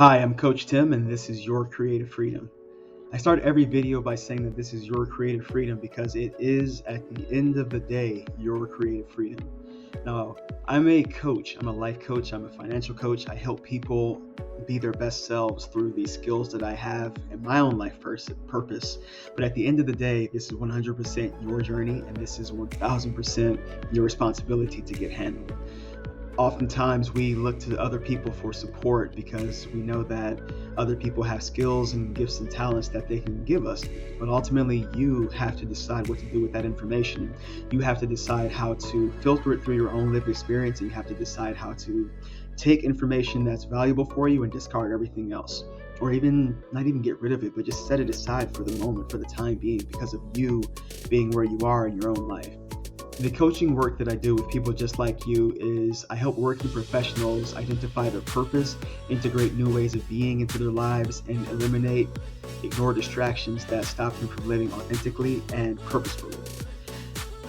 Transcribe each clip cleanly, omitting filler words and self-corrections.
Hi, I'm Coach Tim, and this is Your Creative Freedom. I start every video by saying that this is your creative freedom because it is, at the end of the day, your creative freedom. Now, I'm a coach. I'm a life coach. I'm a financial coach. I help people be their best selves through the skills that I have in my own life purpose. But at the end of the day, this is 100% your journey, and this is 1000% your responsibility to get handled. Oftentimes we look to other people for support because we know that other people have skills and gifts and talents that they can give us, but ultimately you have to decide what to do with that information. You have to decide how to filter it through your own lived experience, and you have to decide how to take information that's valuable for you and discard everything else, or even not even get rid of it, but just set it aside for the moment, for the time being, because of you being where you are in your own life. The coaching work that I do with people just like you is I help working professionals identify their purpose, integrate new ways of being into their lives, and ignore distractions that stop them from living authentically and purposefully.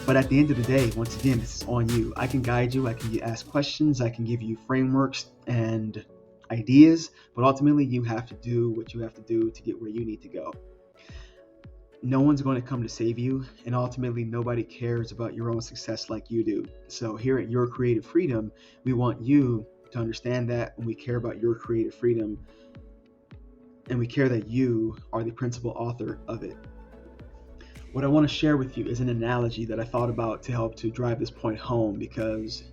But at the end of the day, once again, this is on you. I can guide you, I can ask questions, I can give you frameworks and ideas, but ultimately you have to do what you have to do to get where you need to go. No one's going to come to save you, and ultimately nobody cares about your own success like you do. So here at Your Creative Freedom, we want you to understand that, and we care about your creative freedom, and we care that you are the principal author of it. What I want to share with you is an analogy that I thought about to help to drive this point home, because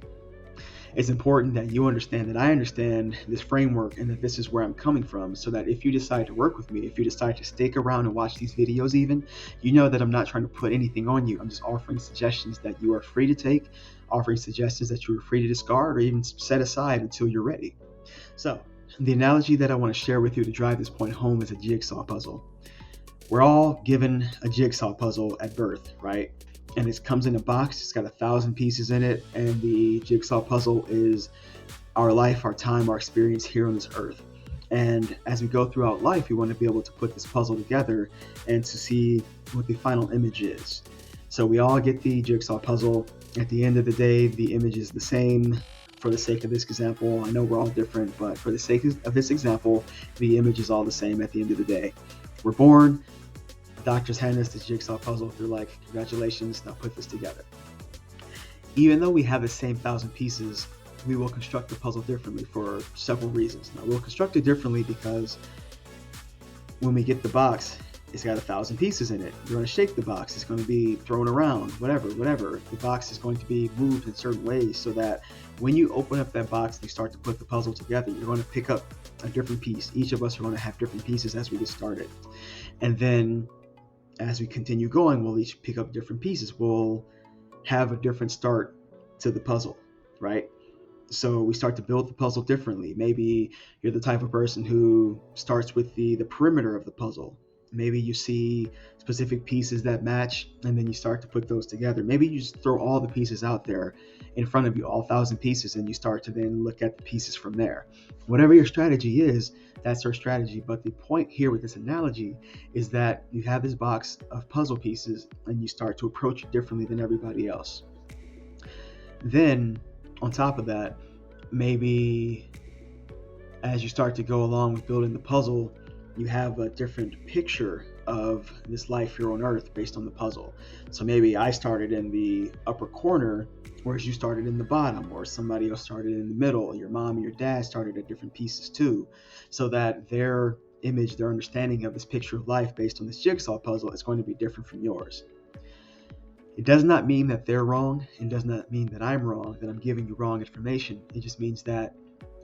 it's important that you understand that I understand this framework and that this is where I'm coming from, so that if you decide to work with me, if you decide to stick around and watch these videos even, you know that I'm not trying to put anything on you. I'm just offering suggestions that you are free to take, offering suggestions that you are free to discard or even set aside until you're ready. So the analogy that I want to share with you to drive this point home is a jigsaw puzzle. We're all given a jigsaw puzzle at birth, right? And it comes in a box. It's got 1,000 pieces in it, and the jigsaw puzzle is our life, our time, our experience here on this earth. And as we go throughout life, we want to be able to put this puzzle together and to see what the final image is. So we all get the jigsaw puzzle. At the end of the day, the image is the same. For the sake of this example, I know we're all different, but for the sake of this example, the image is all the same at the end of the day. We're born. Doctors hand us this jigsaw puzzle. They're like, congratulations, now put this together. Even though we have the same 1,000 pieces, we will construct the puzzle differently for several reasons. Now, we'll construct it differently because when we get the box, it's got 1,000 pieces in it. You're going to shake the box. It's going to be thrown around, whatever. The box is going to be moved in certain ways so that when you open up that box and you start to put the puzzle together, you're going to pick up a different piece. Each of us are going to have different pieces as we get started. And then as we continue going, we'll each pick up different pieces. We'll have a different start to the puzzle, right? So we start to build the puzzle differently. Maybe you're the type of person who starts with the perimeter of the puzzle. Maybe you see specific pieces that match, and then you start to put those together. Maybe you just throw all the pieces out there in front of you, all 1,000 pieces, and you start to then look at the pieces from there. Whatever your strategy is, that's your strategy. But the point here with this analogy is that you have this box of puzzle pieces and you start to approach it differently than everybody else. Then on top of that, maybe as you start to go along with building the puzzle, you have a different picture of this life here on earth based on the puzzle. So maybe I started in the upper corner, whereas you started in the bottom, or somebody else started in the middle. Your mom and your dad started at different pieces too, so that their image, their understanding of this picture of life based on this jigsaw puzzle is going to be different from yours. It does not mean that they're wrong. It does not mean that I'm wrong, that I'm giving you wrong information. It just means that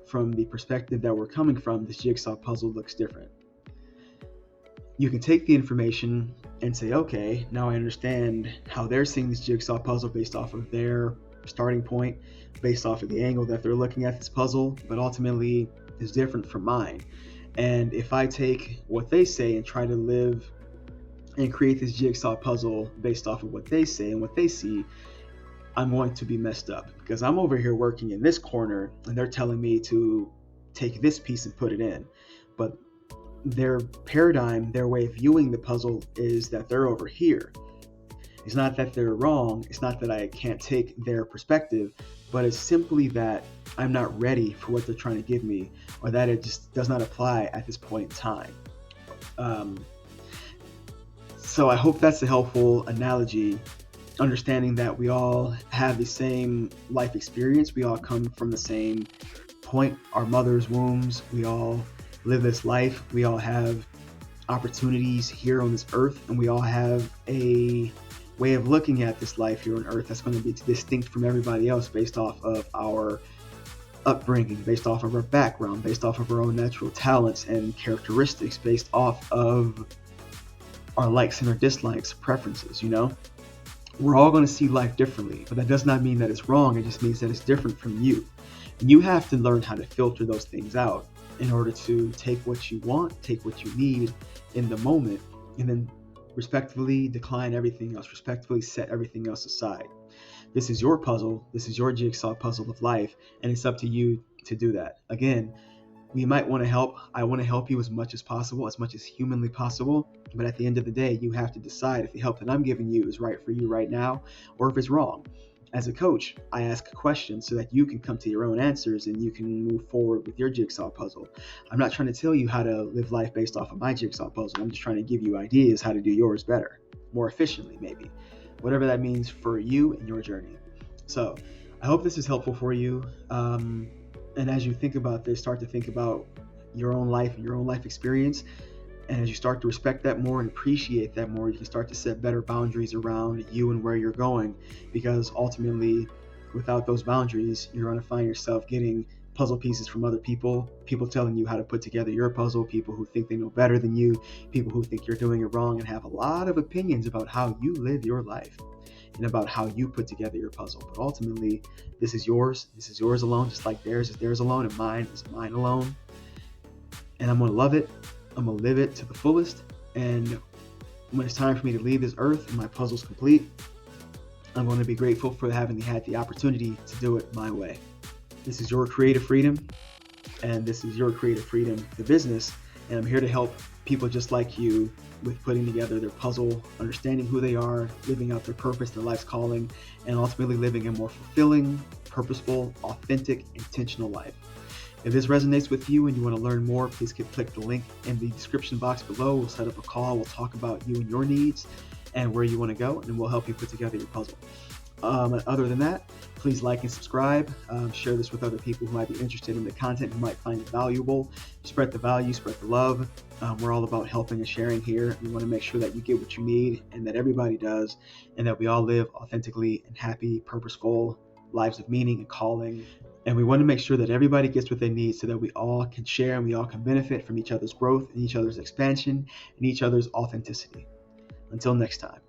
from the perspective that we're coming from, this jigsaw puzzle looks different. You can take the information and say, okay, now I understand how they're seeing this jigsaw puzzle based off of their starting point, based off of the angle that they're looking at this puzzle, but ultimately is different from mine. And if I take what they say and try to live and create this jigsaw puzzle based off of what they say and what they see, I'm going to be messed up, because I'm over here working in this corner and they're telling me to take this piece and put it in. But their paradigm, their way of viewing the puzzle is that they're over here. It's not that they're wrong. It's not that I can't take their perspective, but it's simply that I'm not ready for what they're trying to give me, or that it just does not apply at this point in time. So I hope that's a helpful analogy, understanding that we all have the same life experience. We all come from the same point, our mother's wombs. We all live this life. We all have opportunities here on this earth, and we all have a way of looking at this life here on earth that's going to be distinct from everybody else based off of our upbringing, based off of our background, based off of our own natural talents and characteristics, based off of our likes and our dislikes, preferences. We're all going to see life differently, but that does not mean that it's wrong. It just means that it's different from you. And you have to learn how to filter those things out in order to take what you want, take what you need in the moment, and then respectfully decline everything else, respectfully set everything else aside. This is your puzzle. This is your jigsaw puzzle of life, and it's up to you to do that. Again, we might want to help. I want to help you as much as possible, as much as humanly possible. But at the end of the day, you have to decide if the help that I'm giving you is right for you right now, or if it's wrong. As a coach, I ask questions so that you can come to your own answers and you can move forward with your jigsaw puzzle. I'm not trying to tell you how to live life based off of my jigsaw puzzle. I'm just trying to give you ideas how to do yours better, more efficiently maybe, whatever that means for you and your journey. So I hope this is helpful for you. And as you think about this, start to think about your own life and your own life experience. And as you start to respect that more and appreciate that more, you can start to set better boundaries around you and where you're going. Because ultimately, without those boundaries, you're going to find yourself getting puzzle pieces from other people, people telling you how to put together your puzzle, people who think they know better than you, people who think you're doing it wrong and have a lot of opinions about how you live your life and about how you put together your puzzle. But ultimately, this is yours alone, just like theirs is theirs alone and mine is mine alone. And I'm going to love it. I'm going to live it to the fullest. And when it's time for me to leave this earth and my puzzle's complete, I'm going to be grateful for having had the opportunity to do it my way. This is Your Creative Freedom, and this is Your Creative Freedom, the business. And I'm here to help people just like you with putting together their puzzle, understanding who they are, living out their purpose, their life's calling, and ultimately living a more fulfilling, purposeful, authentic, intentional life. If this resonates with you and you want to learn more, please click the link in the description box below. We'll set up a call. We'll talk about you and your needs and where you want to go, and we'll help you put together your puzzle. Other than that, please like and subscribe. Share this with other people who might be interested in the content, who might find it valuable. Spread the value, spread the love. We're all about helping and sharing here. We want to make sure that you get what you need and that everybody does, and that we all live authentically and happy, purposeful lives of meaning and calling. And we want to make sure that everybody gets what they need so that we all can share and we all can benefit from each other's growth and each other's expansion and each other's authenticity. Until next time.